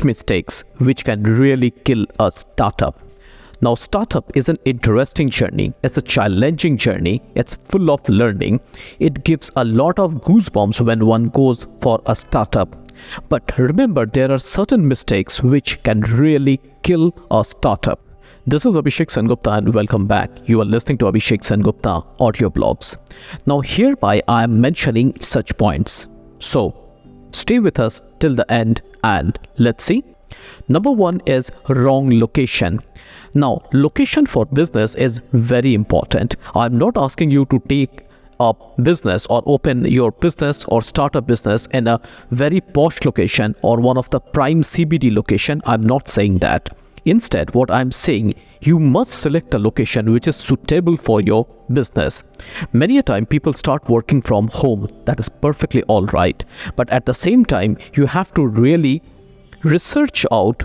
8 mistakes which can really kill a startup. Now, startup is an interesting journey. It's a challenging journey. It's full of learning. It gives a lot of goosebumps when one goes for a startup. But remember, there are certain mistakes which can really kill a startup. This is Abhishek Sengupta and welcome back. You are listening to Abhishek Sengupta audio blogs. Now, hereby I am mentioning such points. So, stay with us till the end and let's see. Number 1 is wrong location. Now, location for business is very important. I'm not asking you to take a business or open your business or start a business in a very posh location or one of the prime CBD location. I'm not saying that. Instead, what I'm saying, you must select a location which is suitable for your business. Many a time people start working from home. That is perfectly all right. But at the same time, you have to really research out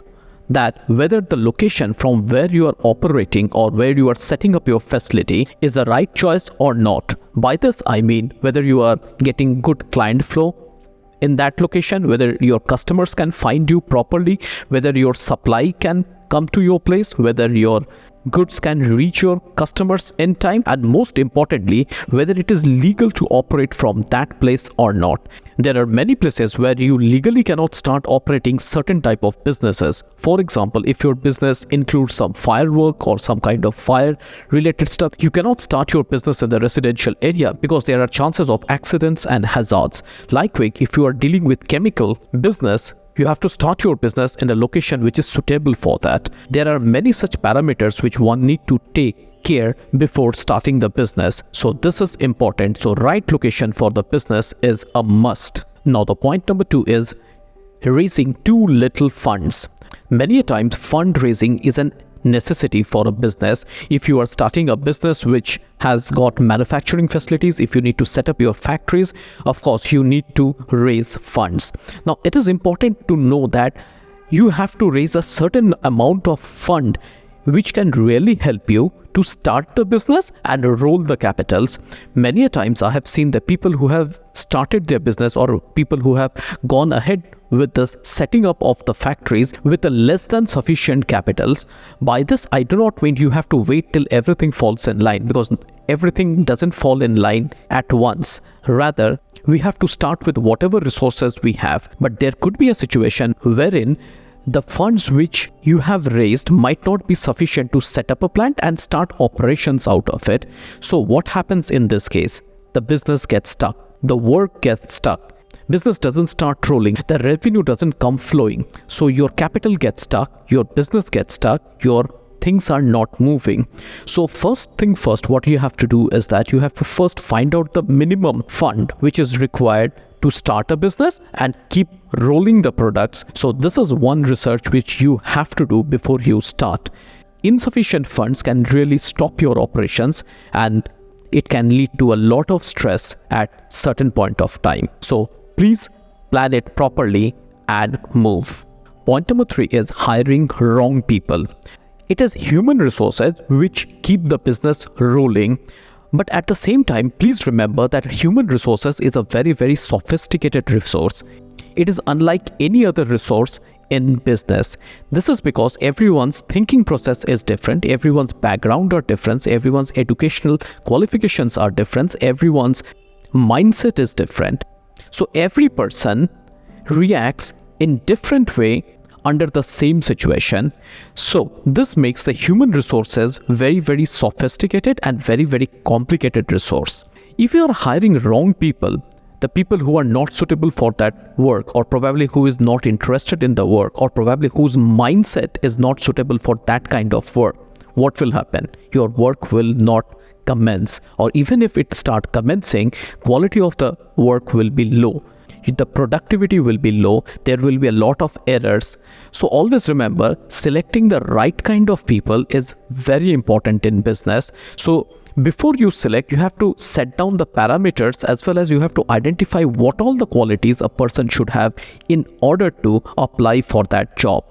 that whether the location from where you are operating or where you are setting up your facility is the right choice or not. By this I mean whether you are getting good client flow in that location, whether your customers can find you properly, whether your supply can come to your place, whether your goods can reach your customers in time, and most importantly, whether it is legal to operate from that place or not. There are many places where you legally cannot start operating certain type of businesses. For example, if your business includes some firework or some kind of fire related stuff, you cannot start your business in the residential area because there are chances of accidents and hazards. Likewise, if you are dealing with chemical business, you have to start your business in a location which is suitable for that. There are many such parameters which one need to take care before starting the business. So this is important. So right location for the business is a must. Now the point number 2 is raising too little funds. Many a times fundraising is an necessity for a business. If you are starting a business which has got manufacturing facilities, if you need to set up your factories, of course you need to raise funds. Now it is important to know that you have to raise a certain amount of fund which can really help you to start the business and roll the capitals. Many a times I have seen the people who have started their business or people who have gone ahead with the setting up of the factories with a less than sufficient capitals. By this I do not mean you have to wait till everything falls in line, because everything doesn't fall in line at once. Rather, we have to start with whatever resources we have. But there could be a situation wherein the funds which you have raised might not be sufficient to set up a plant and start operations out of it. So what happens in this case? The business gets stuck. The work gets stuck. Business doesn't start rolling. The revenue doesn't come flowing. So your capital gets stuck. Your business gets stuck. Your things are not moving. So first thing first, what you have to do is that you have to first find out the minimum fund which is required to start a business and keep rolling the products. So this is one research which you have to do before you start. Insufficient funds can really stop your operations and it can lead to a lot of stress at certain point of time. So please plan it properly and move. Point number 3 is hiring wrong people. It is human resources which keep the business rolling. But at the same time, please remember that human resources is a very, very sophisticated resource. It is unlike any other resource in business. This is because everyone's thinking process is different, everyone's background are different, everyone's educational qualifications are different, everyone's mindset is different. So every person reacts in different way under the same situation. So this makes the human resources very, very sophisticated and very, very complicated resource. If you are hiring wrong people, the people who are not suitable for that work, or probably who is not interested in the work, or probably whose mindset is not suitable for that kind of work, what will happen? Your work will not commence, or even if it start commencing, quality of the work will be low. The productivity will be low, there will be a lot of errors. So always remember, selecting the right kind of people is very important in business. So before you select, you have to set down the parameters as well as you have to identify what all the qualities a person should have in order to apply for that job.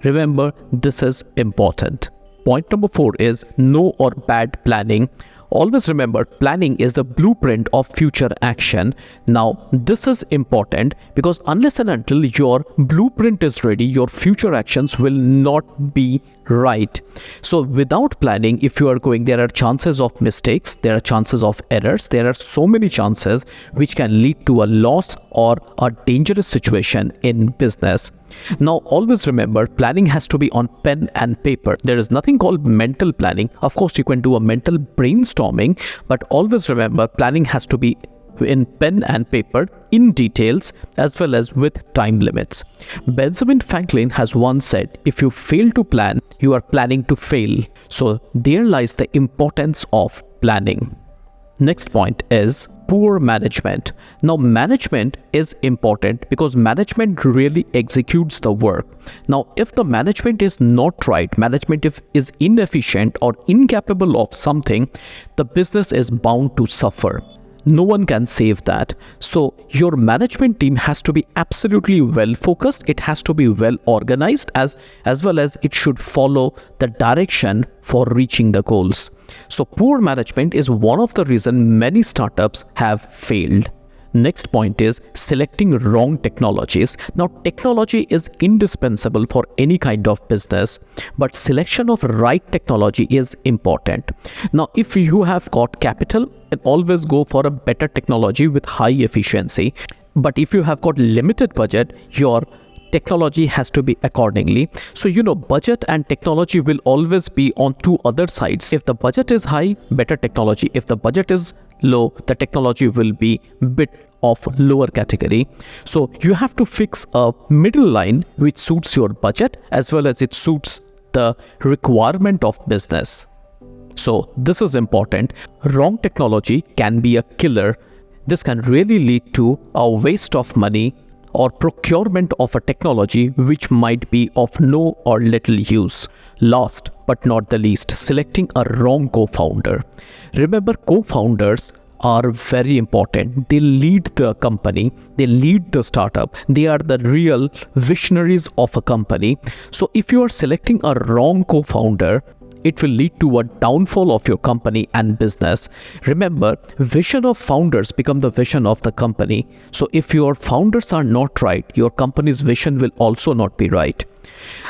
Remember, this is important. Point number 4 is no or bad planning. Always remember, planning is the blueprint of future action. Now, this is important because unless and until your blueprint is ready, your future actions will not be right. So without planning, if you are going, there are chances of mistakes, there are chances of errors, there are so many chances which can lead to a loss or a dangerous situation in business. Now, always remember, planning has to be on pen and paper. There is nothing called mental planning. Of course, you can do a mental brainstorming, but always remember, planning has to be in pen and paper, in details, as well as with time limits. Benjamin Franklin has once said, if you fail to plan, you are planning to fail. So there lies the importance of planning. Next point is poor management. Now, management is important because management really executes the work. Now, if the management is not right, management is inefficient or incapable of something, the business is bound to suffer. No one can save that. So your management team has to be absolutely well focused. It has to be well organized, as well as it should follow the direction for reaching the goals. So poor management is one of the reasons many startups have failed. Next point is selecting wrong technologies. Now, technology is indispensable for any kind of business, but selection of right technology is important. Now, if you have got capital, then always go for a better technology with high efficiency. But if you have got limited budget, your technology has to be accordingly. So, budget and technology will always be on two other sides. If the budget is high, better technology. If the budget is low, the technology will be bit of lower category. So you have to fix a middle line which suits your budget as well as it suits the requirement of business. So this is important. Wrong technology can be a killer. This can really lead to a waste of money or procurement of a technology which might be of no or little use. Last but not the least, selecting a wrong co-founder. Remember, co-founders are very important. They lead the company, they lead the startup, they are the real visionaries of a company. So if you are selecting a wrong co-founder, it will lead to a downfall of your company and business. Remember, vision of founders become the vision of the company. So if your founders are not right, your company's vision will also not be right.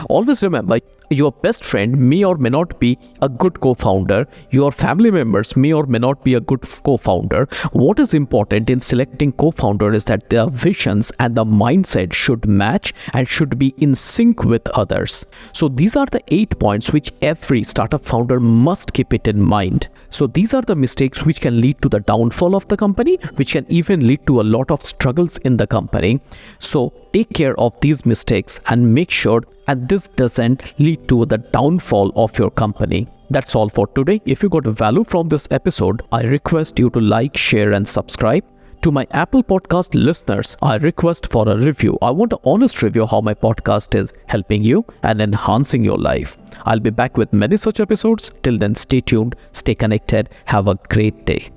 Always remember, your best friend may or may not be a good co-founder. Your family members may or may not be a good co-founder. What is important in selecting co-founder is that their visions and the mindset should match and should be in sync with others. So these are the 8 points which every startup founder must keep it in mind. So these are the mistakes which can lead to the downfall of the company, which can even lead to a lot of struggles in the company. So take care of these mistakes and make sure and this doesn't lead to the downfall of your company. That's all for today. If you got value from this episode, I request you to like, share and subscribe. To my Apple Podcast listeners, I request for a review. I want an honest review how my podcast is helping you and enhancing your life. I'll be back with many such episodes. Till then, stay tuned, stay connected. Have a great day.